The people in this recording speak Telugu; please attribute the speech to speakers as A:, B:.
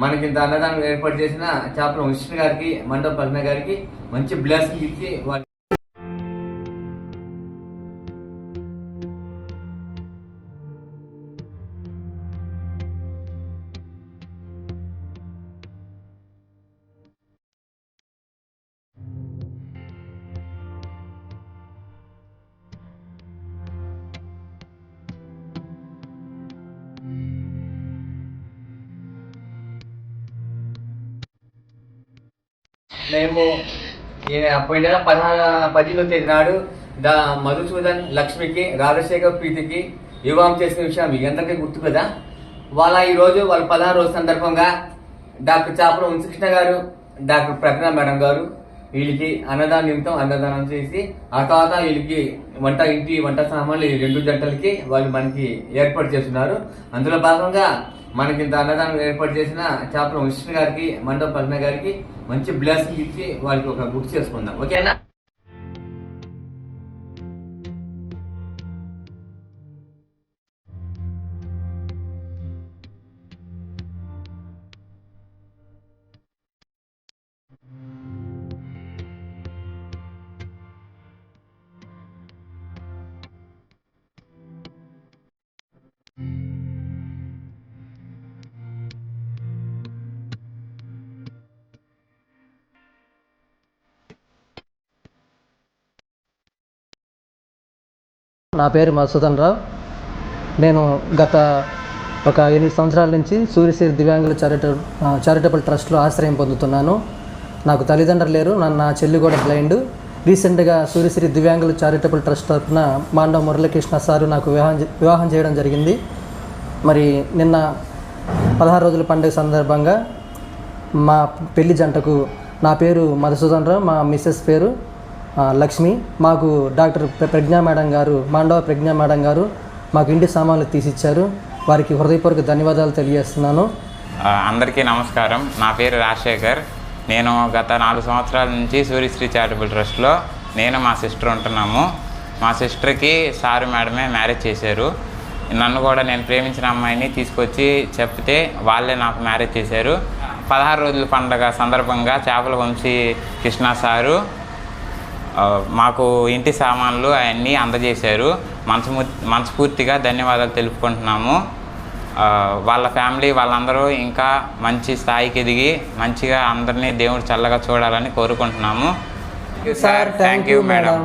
A: మనకి ఇంత అన్నదానం ఏర్పాటు చేసిన చేపల విష్ణు గారికి, మండప పద్మ గారికి మంచి బ్లెస్సింగ్ ఇచ్చి మేము పోయిన 16వ తేదీ నాడు మధుసూదన్ లక్ష్మికి, రాజశేఖర్ ప్రీతికి వివాహం చేసిన విషయం మీ అందరికీ గుర్తు కదా. ఈరోజు వాళ్ళ 16 రోజు సందర్భంగా డాక్టర్ చాపల వంశకృష్ణ గారు, డాక్టర్ ప్రజ్ఞా మేడం గారు వీళ్ళకి అన్నదానం చేసి ఆ తర్వాత వీళ్ళకి వంట సామాన్లు 2 జంటలకి వాళ్ళు మనకి ఏర్పాటు చేస్తున్నారు. అందులో భాగంగా మనకి ఇంత అన్నదానం ఏర్పాటు చేసిన చేపల విష్ణు గారికి, మండప పద్మ గారికి మంచి బ్లెస్సింగ్ ఇచ్చి వాళ్ళకి ఒక గుర్తు చేసుకుందాం. ఓకేనా?
B: నా పేరు మధుసూదన్ రావు. నేను గత ఒక 8 సంవత్సరాల నుంచి సూర్యశ్రీ దివ్యాంగుల చారిటబుల్ ట్రస్ట్లో ఆశ్రయం పొందుతున్నాను. నాకు తల్లిదండ్రులు లేరు, నా చెల్లి కూడా బ్లైండ్. రీసెంట్గా సూర్యశ్రీ దివ్యాంగుల చారిటబుల్ ట్రస్ట్ తరఫున మాండవ మురళీకృష్ణ సారు నాకు వివాహం చేయడం జరిగింది. మరి నిన్న 16 రోజుల పండుగ సందర్భంగా మా పెళ్లి జంటకు, నా పేరు మధుసూదన్ రావు, మా మిస్సెస్ పేరు లక్ష్మి, మాకు డాక్టర్ ప్రజ్ఞా మేడం గారు, మాండవ ప్రజ్ఞా మేడం గారు మాకు ఇంటి సామాన్లు తీసిచ్చారు. వారికి హృదయపూర్వక ధన్యవాదాలు తెలియజేస్తున్నాను.
C: అందరికీ నమస్కారం. నా పేరు రాజశేఖర్. నేను గత 4 సంవత్సరాల నుంచి సూర్యశ్రీ చారిటబుల్ ట్రస్ట్లో నేను మా సిస్టర్ ఉంటున్నాము. మా సిస్టర్కి సారు మేడమే మ్యారేజ్ చేశారు. నన్ను కూడా నేను ప్రేమించిన అమ్మాయిని తీసుకొచ్చి చెప్తే వాళ్ళే నాకు మ్యారేజ్ చేశారు. 16 రోజుల పండుగ సందర్భంగా చేపల వంశీ కృష్ణ సారు మాకు ఇంటి సామాన్లు అవన్నీ అందజేశారు. మనస్ఫూర్తిగా ధన్యవాదాలు తెలుపుకుంటున్నాము. వాళ్ళ ఫ్యామిలీ వాళ్ళందరూ ఇంకా మంచి స్థాయికి ఎదిగి మంచిగా అందరినీ దేవుడు చల్లగా చూడాలని కోరుకుంటున్నాము.
B: Sir, thank you madam.